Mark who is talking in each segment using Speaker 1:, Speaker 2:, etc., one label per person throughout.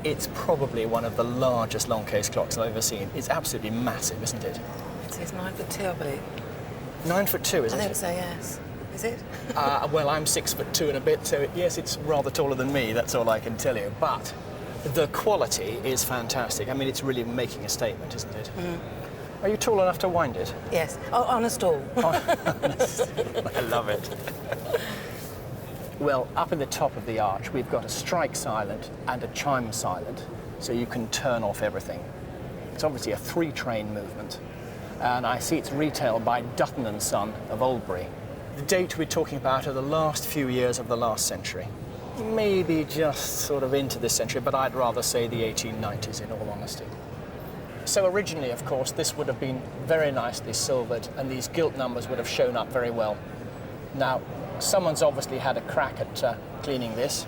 Speaker 1: it's probably one of the largest Longcase clocks I've ever seen. It's absolutely massive, isn't it?
Speaker 2: It is 9'2", I believe.
Speaker 1: 9'2", is it?
Speaker 2: I think so, yes. Is it?
Speaker 1: Well, I'm 6'2" and a bit, so yes, it's rather taller than me, that's all I can tell you. But the quality is fantastic. I mean, it's really making a statement, isn't it? Mm. Are you tall enough to wind it?
Speaker 2: Yes. Oh, on a stall.
Speaker 1: I love it. Well, up in the top of the arch, we've got a strike silent and a chime silent, so you can turn off everything. It's obviously a 3-train movement, and I see it's retailed by Dutton & Son of Oldbury. The date we're talking about are the last few years of the last century. Maybe just sort of into this century, but I'd rather say the 1890s in all honesty. So originally, of course, this would have been very nicely silvered and these gilt numbers would have shown up very well. Now, someone's obviously had a crack at cleaning this,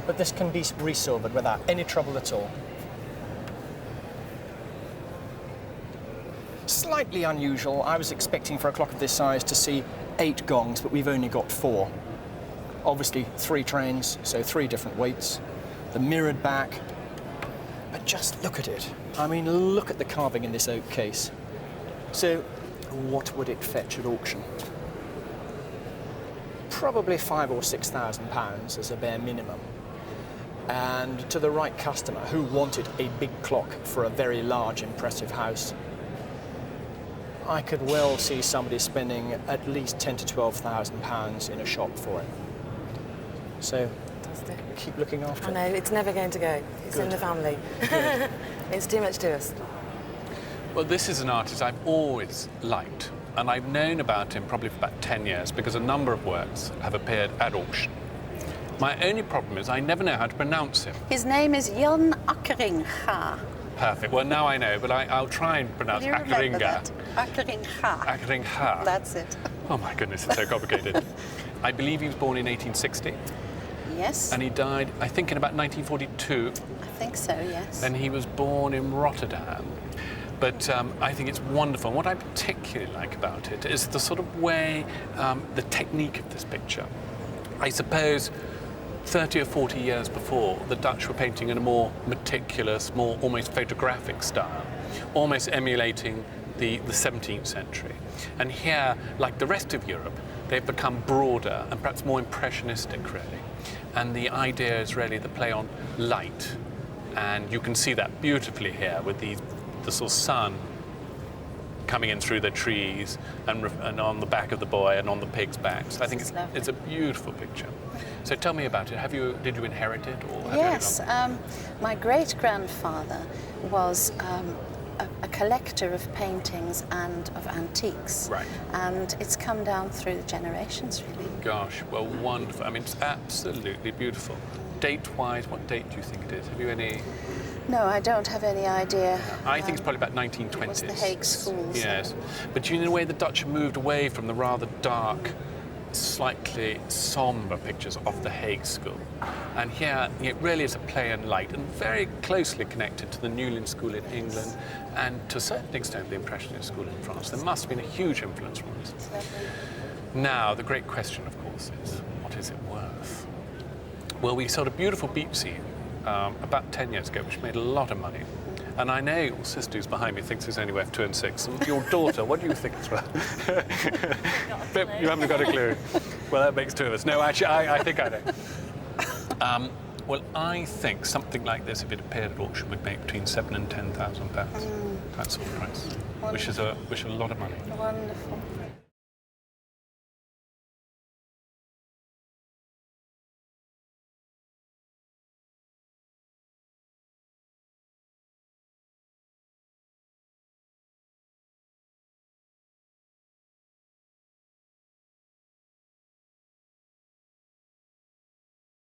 Speaker 1: but this can be resilvered without any trouble at all. Slightly unusual. I was expecting for a clock of this size to see 8 gongs, but we've only got 4. Obviously 3 trains, so 3 different weights. The mirrored back. But just look at it. I mean, look at the carving in this oak case. So, what would it fetch at auction? Probably £5,000 or £6,000 as a bare minimum. And to the right customer who wanted a big clock for a very large, impressive house, I could well see somebody spending at least £10,000 to £12,000 in a shop for it. So, keep looking after it.
Speaker 2: I know, it's never going to go. It's in the family. It's too much to us.
Speaker 3: Well, this is an artist I've always liked, and I've known about him probably for about 10 years because a number of works have appeared at auction. My only problem is I never know how to pronounce him.
Speaker 4: His name is Jan Akkeringa.
Speaker 3: Perfect. Well, now I know, but I'll try and pronounce Akkeringa.
Speaker 4: Akkeringa.
Speaker 3: Akkeringa.
Speaker 4: That's it.
Speaker 3: Oh, my goodness, it's so complicated. I believe he was born in 1860.
Speaker 4: Yes.
Speaker 3: And he died, I think, in about 1942.
Speaker 4: I think so, yes.
Speaker 3: And he was born in Rotterdam. But I think it's wonderful. And what I particularly like about it is the sort of way, the technique of this picture. I suppose 30 or 40 years before, the Dutch were painting in a more meticulous, more almost photographic style, almost emulating the 17th century. And here, like the rest of Europe, they've become broader and perhaps more impressionistic, really. And the idea is really the play on light. And you can see that beautifully here with the sort of sun coming in through the trees and on the back of the boy and on the pig's backs. I think it's a beautiful picture. So tell me about it. Did you inherit it? Or
Speaker 4: yes, my great-grandfather was a collector of paintings and of antiques.
Speaker 3: Right.
Speaker 4: And it's come down through the generations, really.
Speaker 3: Gosh, well, wonderful. I mean, it's absolutely beautiful. Date-wise, what date do you think it is? Have you any...
Speaker 4: No, I don't have any idea.
Speaker 3: I think it's probably about 1920s.
Speaker 4: It was the Hague School.
Speaker 3: Yes. But you know the way the Dutch moved away from the rather dark, slightly sombre pictures of the Hague School. And here it really is a play on light and very closely connected to the Newlyn School in England and to a certain extent the Impressionist School in France. There must have been a huge influence from this. Now, the great question, of course, is what is it worth? Well, we sold a beautiful beach scene about 10 years ago, which made a lot of money. And I know your sister who's behind me thinks it's only worth 2 and 6. And your daughter, what do you think it's worth? You haven't got a clue. Well, that makes 2 of us. No, actually, I think I know. Well, I think something like this, if it appeared at auction, would make between £7,000 and £10,000. That sort of price, which is a lot of money.
Speaker 4: Wonderful.